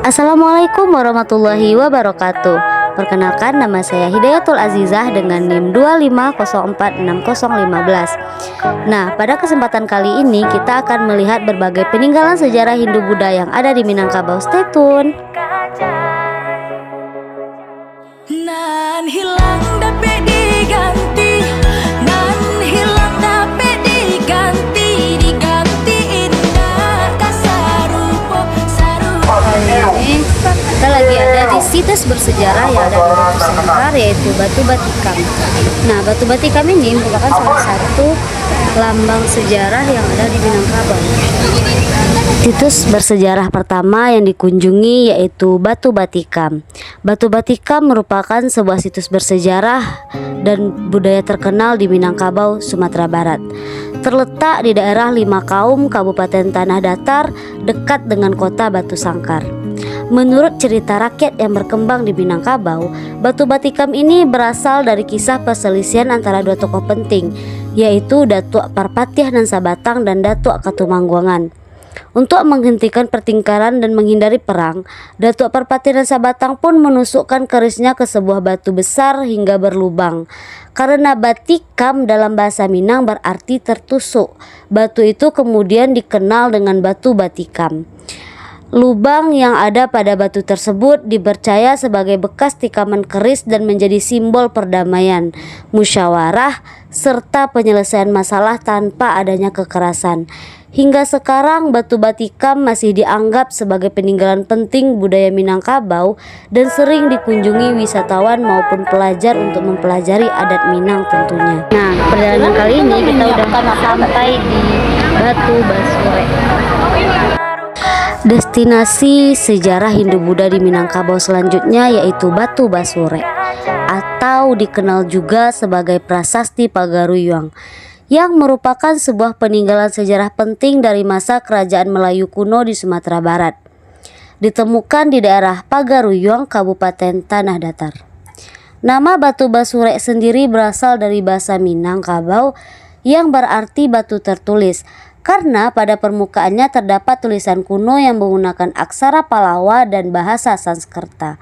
Assalamualaikum warahmatullahi wabarakatuh. Perkenalkan, nama saya Hidayatul Azizah dengan NIM 25046015. Nah, pada kesempatan kali ini kita akan melihat berbagai peninggalan sejarah Hindu-Buddha yang ada di Minangkabau. Stay tune. Nan hilang dapat diganti, nan hilang dapat diganti, diganti indah kasarupo sarupo. Ini kita lagi ada di situs bersejarah yang ada di Nusantara, yaitu Batu Batikam. Nah, Batu Batikam ini merupakan salah satu lambang sejarah yang ada di Minangkabau. Situs bersejarah pertama yang dikunjungi yaitu Batu Batikam. Batu Batikam merupakan sebuah situs bersejarah dan budaya terkenal di Minangkabau, Sumatera Barat. Terletak di daerah Lima Kaum, Kabupaten Tanah Datar, dekat dengan kota Batu Sangkar. Menurut cerita rakyat yang berkembang di Minangkabau, Batu Batikam ini berasal dari kisah perselisihan antara dua tokoh penting, yaitu Datuk Parpatiah nan Sabatang dan Datuk Katumangguangan. Untuk menghentikan pertengkaran dan menghindari perang, Datuk Parpatiah dan Sabatang pun menusukkan kerisnya ke sebuah batu besar hingga berlubang. Karena batikam dalam bahasa Minang berarti tertusuk, batu itu kemudian dikenal dengan Batu Batikam. Lubang yang ada pada batu tersebut dipercaya sebagai bekas tikaman keris dan menjadi simbol perdamaian, musyawarah, serta penyelesaian masalah tanpa adanya kekerasan. Hingga sekarang Batu Batikam masih dianggap sebagai peninggalan penting budaya Minangkabau dan sering dikunjungi wisatawan maupun pelajar untuk mempelajari adat Minang tentunya. Nah, perjalanan kali ini kita udah sampai di Batu Basure. Destinasi sejarah Hindu-Buddha di Minangkabau selanjutnya yaitu Batu Basure, atau dikenal juga sebagai Prasasti Pagaruyuang, yang merupakan sebuah peninggalan sejarah penting dari masa Kerajaan Melayu kuno di Sumatera Barat. Ditemukan di daerah Pagaruyuang, Kabupaten Tanah Datar. Nama Batu Basure sendiri berasal dari bahasa Minangkabau yang berarti batu tertulis, karena pada permukaannya terdapat tulisan kuno yang menggunakan aksara Palawa dan bahasa Sanskerta.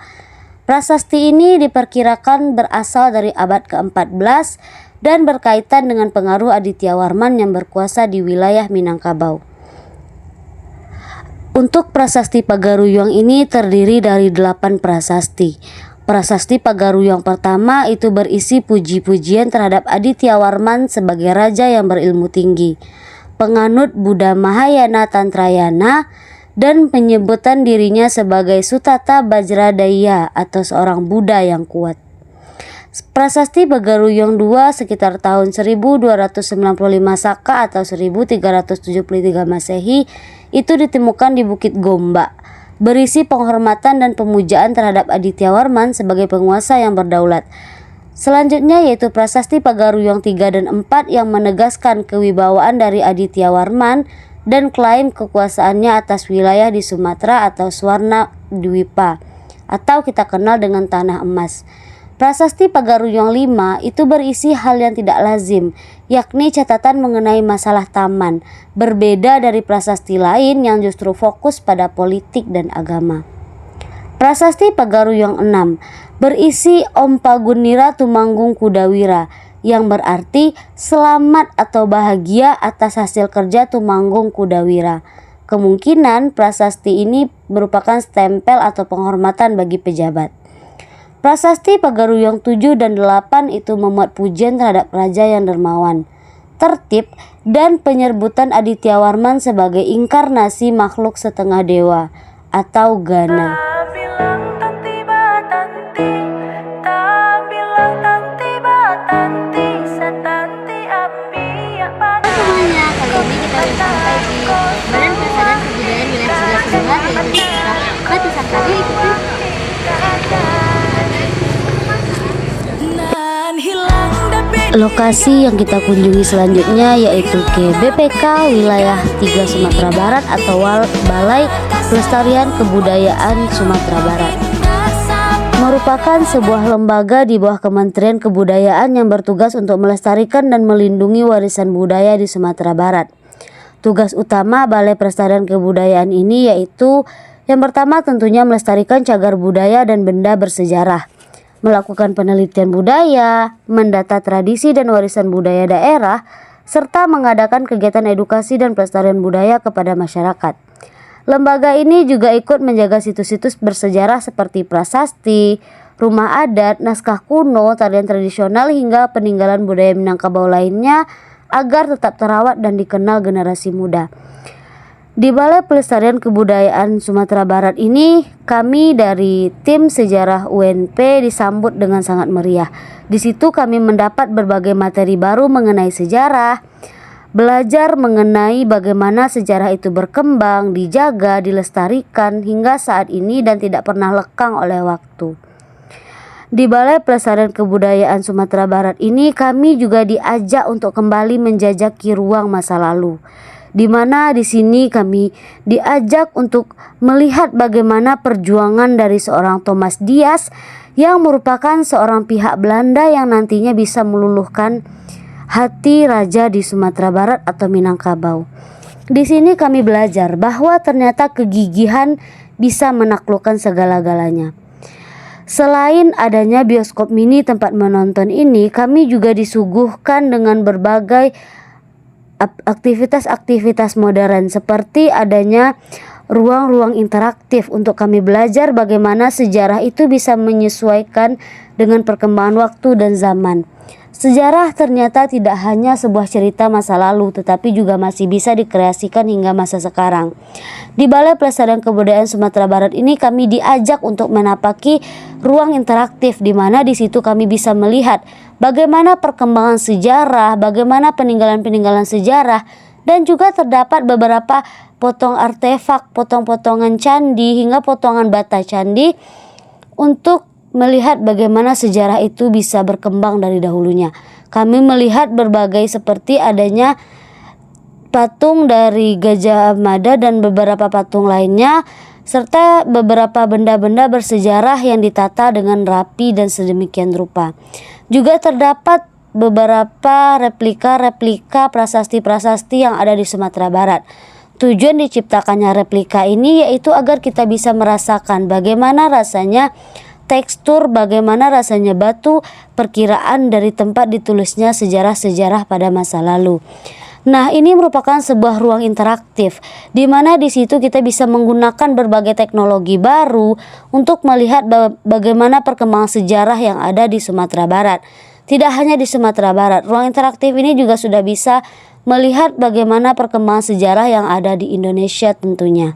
Prasasti ini diperkirakan berasal dari abad ke-14 dan berkaitan dengan pengaruh Aditya Warman yang berkuasa di wilayah Minangkabau. Untuk Prasasti Pagaruyuang ini terdiri dari 8 prasasti. Prasasti Pagaruyuang pertama itu berisi puji-pujian terhadap Aditya Warman sebagai raja yang berilmu tinggi, penganut Buddha Mahayana Tantrayana, dan penyebutan dirinya sebagai Sutata Bajradaya atau seorang Buddha yang kuat. Prasasti Pagaruyuang II sekitar tahun 1295 Saka atau 1373 Masehi itu ditemukan di Bukit Gombak, berisi penghormatan dan pemujaan terhadap Aditya Warman sebagai penguasa yang berdaulat. Selanjutnya yaitu Prasasti Pagaruyuang III dan IV yang menegaskan kewibawaan dari Aditya Warman dan klaim kekuasaannya atas wilayah di Sumatera atau Swarna Dwipa atau kita kenal dengan Tanah Emas. Prasasti Pagaruyuang V itu berisi hal yang tidak lazim, yakni catatan mengenai masalah taman, berbeda dari prasasti lain yang justru fokus pada politik dan agama. Prasasti Pagaruyuang VI berisi Om Pagunira Tumanggung Kudawira, yang berarti selamat atau bahagia atas hasil kerja Tumanggung Kudawira. Kemungkinan prasasti ini merupakan stempel atau penghormatan bagi pejabat. Prasasti Pagaruyuang 7 dan 8 itu memuat pujian terhadap raja yang dermawan, tertib, dan penyerbutan Aditya Warman sebagai inkarnasi makhluk setengah dewa atau Gana. Semuanya, kali ini kita sudah sampai di Badan Pelestarian Kebudayaan Wilayah 11 yaitu di Batu Sangkar. Yuk ikuti. Lokasi yang kita kunjungi selanjutnya yaitu ke BPK Wilayah 3 Sumatera Barat atau Balai Pelestarian Kebudayaan Sumatera Barat. Merupakan sebuah lembaga di bawah Kementerian Kebudayaan yang bertugas untuk melestarikan dan melindungi warisan budaya di Sumatera Barat. Tugas utama Balai Pelestarian Kebudayaan ini yaitu Yang pertama tentunya melestarikan cagar budaya dan benda bersejarah, melakukan penelitian budaya, mendata tradisi dan warisan budaya daerah, serta mengadakan kegiatan edukasi dan pelestarian budaya kepada masyarakat. Lembaga ini juga ikut menjaga situs-situs bersejarah seperti prasasti, rumah adat, naskah kuno, tarian tradisional hingga peninggalan budaya Minangkabau lainnya agar tetap terawat dan dikenal generasi muda. Di Balai Pelestarian Kebudayaan Sumatera Barat ini, kami dari tim sejarah UNP disambut dengan sangat meriah. Di situ kami mendapat berbagai materi baru mengenai sejarah, belajar mengenai bagaimana sejarah itu berkembang, dijaga, dilestarikan hingga saat ini dan tidak pernah lekang oleh waktu. Di Balai Pelestarian Kebudayaan Sumatera Barat ini kami juga diajak untuk kembali menjajaki ruang masa lalu, di mana di sini kami diajak untuk melihat bagaimana perjuangan dari seorang Thomas Dias yang merupakan seorang pihak Belanda yang nantinya bisa meluluhkan hati raja di Sumatera Barat atau Minangkabau. Di sini kami belajar bahwa ternyata kegigihan bisa menaklukkan segala-galanya. Selain adanya bioskop mini tempat menonton ini, kami juga disuguhkan dengan berbagai aktivitas-aktivitas modern seperti adanya ruang-ruang interaktif untuk kami belajar bagaimana sejarah itu bisa menyesuaikan dengan perkembangan waktu dan zaman. Sejarah ternyata tidak hanya sebuah cerita masa lalu, tetapi juga masih bisa dikreasikan hingga masa sekarang. Di Balai Pelestarian Kebudayaan Sumatera Barat ini kami diajak untuk menapaki ruang interaktif, di mana di situ kami bisa melihat bagaimana perkembangan sejarah, bagaimana peninggalan-peninggalan sejarah, dan juga terdapat beberapa potong artefak, potong-potongan candi hingga potongan bata candi untuk melihat bagaimana sejarah itu bisa berkembang dari dahulunya. Kami melihat berbagai seperti adanya patung dari Gajah Mada dan beberapa patung lainnya, serta beberapa benda-benda bersejarah yang ditata dengan rapi dan sedemikian rupa. Juga terdapat beberapa replika-replika prasasti-prasasti yang ada di Sumatera Barat. Tujuan diciptakannya replika ini yaitu agar kita bisa merasakan bagaimana rasanya tekstur, bagaimana rasanya batu, perkiraan dari tempat ditulisnya sejarah-sejarah pada masa lalu. Nah, ini merupakan sebuah ruang interaktif di mana di situ kita bisa menggunakan berbagai teknologi baru untuk melihat bagaimana perkembangan sejarah yang ada di Sumatera Barat. Tidak hanya di Sumatera Barat, ruang interaktif ini juga sudah bisa melihat bagaimana perkembangan sejarah yang ada di Indonesia tentunya.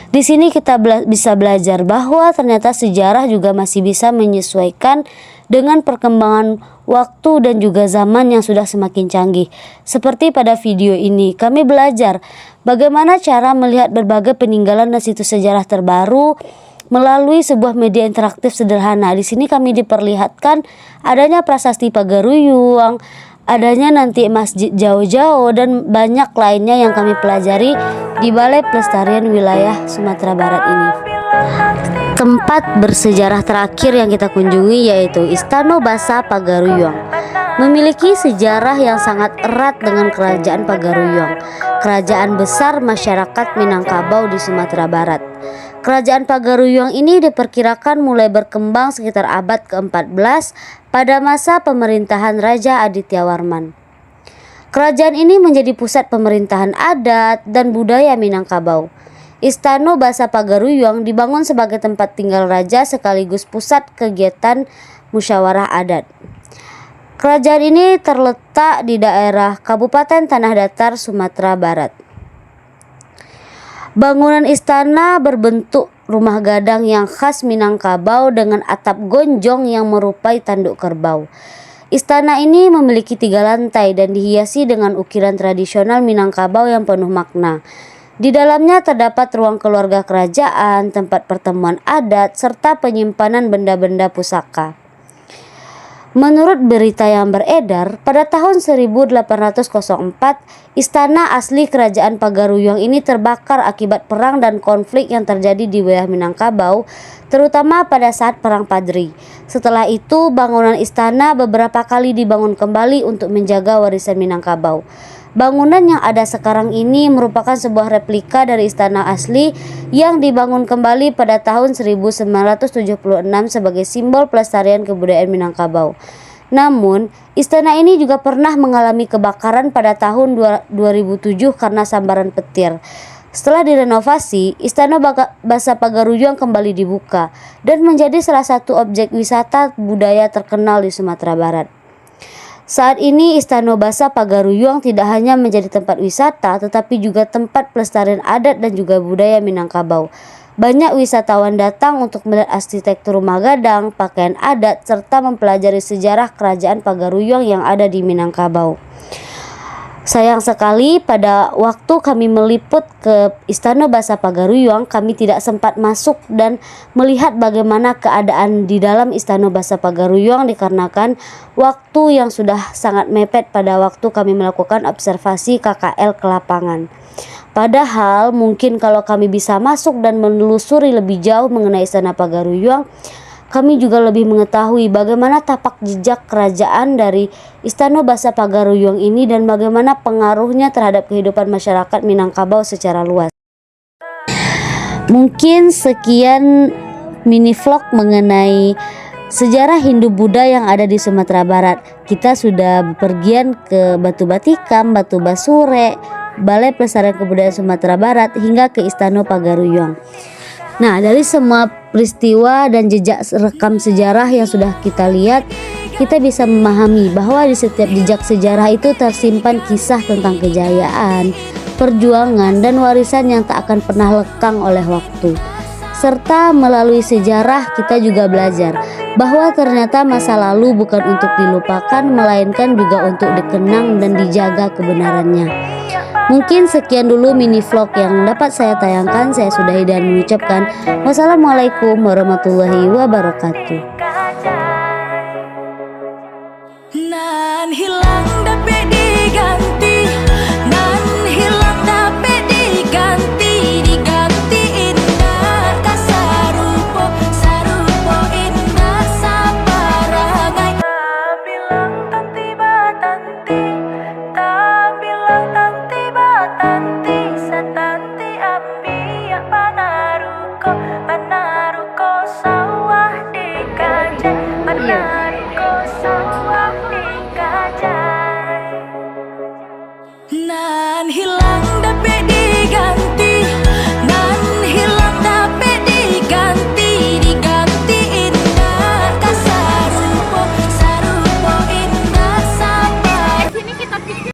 Di sini kita bisa belajar bahwa ternyata sejarah juga masih bisa menyesuaikan dengan perkembangan waktu dan juga zaman yang sudah semakin canggih. Seperti pada video ini, kami belajar bagaimana cara melihat berbagai peninggalan dan situs sejarah terbaru melalui sebuah media interaktif sederhana. Di sini kami diperlihatkan adanya prasasti Pagaruyung, adanya nanti masjid jauh-jauh dan banyak lainnya yang kami pelajari di Balai Pelestarian Wilayah Sumatera Barat ini. Tempat bersejarah terakhir yang kita kunjungi yaitu Istana Basa Pagaruyung. Memiliki sejarah yang sangat erat dengan Kerajaan Pagaruyung, kerajaan besar masyarakat Minangkabau di Sumatera Barat. Kerajaan Pagaruyung ini diperkirakan mulai berkembang sekitar abad ke-14 pada masa pemerintahan Raja Aditya Warman. Kerajaan ini menjadi pusat pemerintahan adat dan budaya Minangkabau. Istana Basa Pagaruyung dibangun sebagai tempat tinggal raja sekaligus pusat kegiatan musyawarah adat. Kerajaan ini terletak di daerah Kabupaten Tanah Datar, Sumatera Barat. Bangunan istana berbentuk rumah gadang yang khas Minangkabau dengan atap gonjong yang merupai tanduk kerbau. Istana ini memiliki 3 lantai dan dihiasi dengan ukiran tradisional Minangkabau yang penuh makna. Di dalamnya terdapat ruang keluarga kerajaan, tempat pertemuan adat, serta penyimpanan benda-benda pusaka. Menurut berita yang beredar, pada tahun 1804, istana asli Kerajaan Pagaruyung ini terbakar akibat perang dan konflik yang terjadi di wilayah Minangkabau, terutama pada saat Perang Padri. Setelah itu, bangunan istana beberapa kali dibangun kembali untuk menjaga warisan Minangkabau. Bangunan yang ada sekarang ini merupakan sebuah replika dari istana asli yang dibangun kembali pada tahun 1976 sebagai simbol pelestarian kebudayaan Minangkabau. Namun, istana ini juga pernah mengalami kebakaran pada tahun 2007 karena sambaran petir. Setelah direnovasi, Istana Basa Pagaruyung kembali dibuka dan menjadi salah satu objek wisata budaya terkenal di Sumatera Barat. Saat ini Istana Basa Pagaruyung tidak hanya menjadi tempat wisata tetapi juga tempat pelestarian adat dan juga budaya Minangkabau. Banyak wisatawan datang untuk melihat arsitektur rumah gadang, pakaian adat, serta mempelajari sejarah kerajaan Pagaruyung yang ada di Minangkabau. Sayang sekali pada waktu kami meliput ke Istana Basa Pagaruyung, kami tidak sempat masuk dan melihat bagaimana keadaan di dalam Istana Basa Pagaruyung dikarenakan waktu yang sudah sangat mepet pada waktu kami melakukan observasi KKL ke lapangan. Padahal mungkin kalau kami bisa masuk dan menelusuri lebih jauh mengenai Istana Pagaruyung, kami juga lebih mengetahui bagaimana tapak jejak kerajaan dari Istana Basa Pagaruyung ini dan bagaimana pengaruhnya terhadap kehidupan masyarakat Minangkabau secara luas. Mungkin sekian mini vlog mengenai sejarah Hindu-Buddha yang ada di Sumatera Barat. Kita sudah bepergian ke Batu Batikam, Batu Basure, Balai Pelestarian Kebudayaan Sumatera Barat hingga ke Istana Pagaruyung. Nah, dari semua peristiwa dan jejak rekam sejarah yang sudah kita lihat, kita bisa memahami bahwa di setiap jejak sejarah itu tersimpan kisah tentang kejayaan, perjuangan, dan warisan yang tak akan pernah lekang oleh waktu. Serta melalui sejarah kita juga belajar bahwa ternyata masa lalu bukan untuk dilupakan, melainkan juga untuk dikenang dan dijaga kebenarannya. Mungkin sekian dulu mini vlog yang dapat saya tayangkan. Saya sudahi dan mengucapkan wassalamualaikum warahmatullahi wabarakatuh. Nan hilang dapat diganti, nan hilang dapat diganti, diganti indah kasarupo, sarupo indah saparangai. Tak bilang tanti batanti, tak bilang tanti batanti, satanti ambiak panaruko, panaruko sawah di kajen, panaruko sawah di kajen. Nan hilang dapat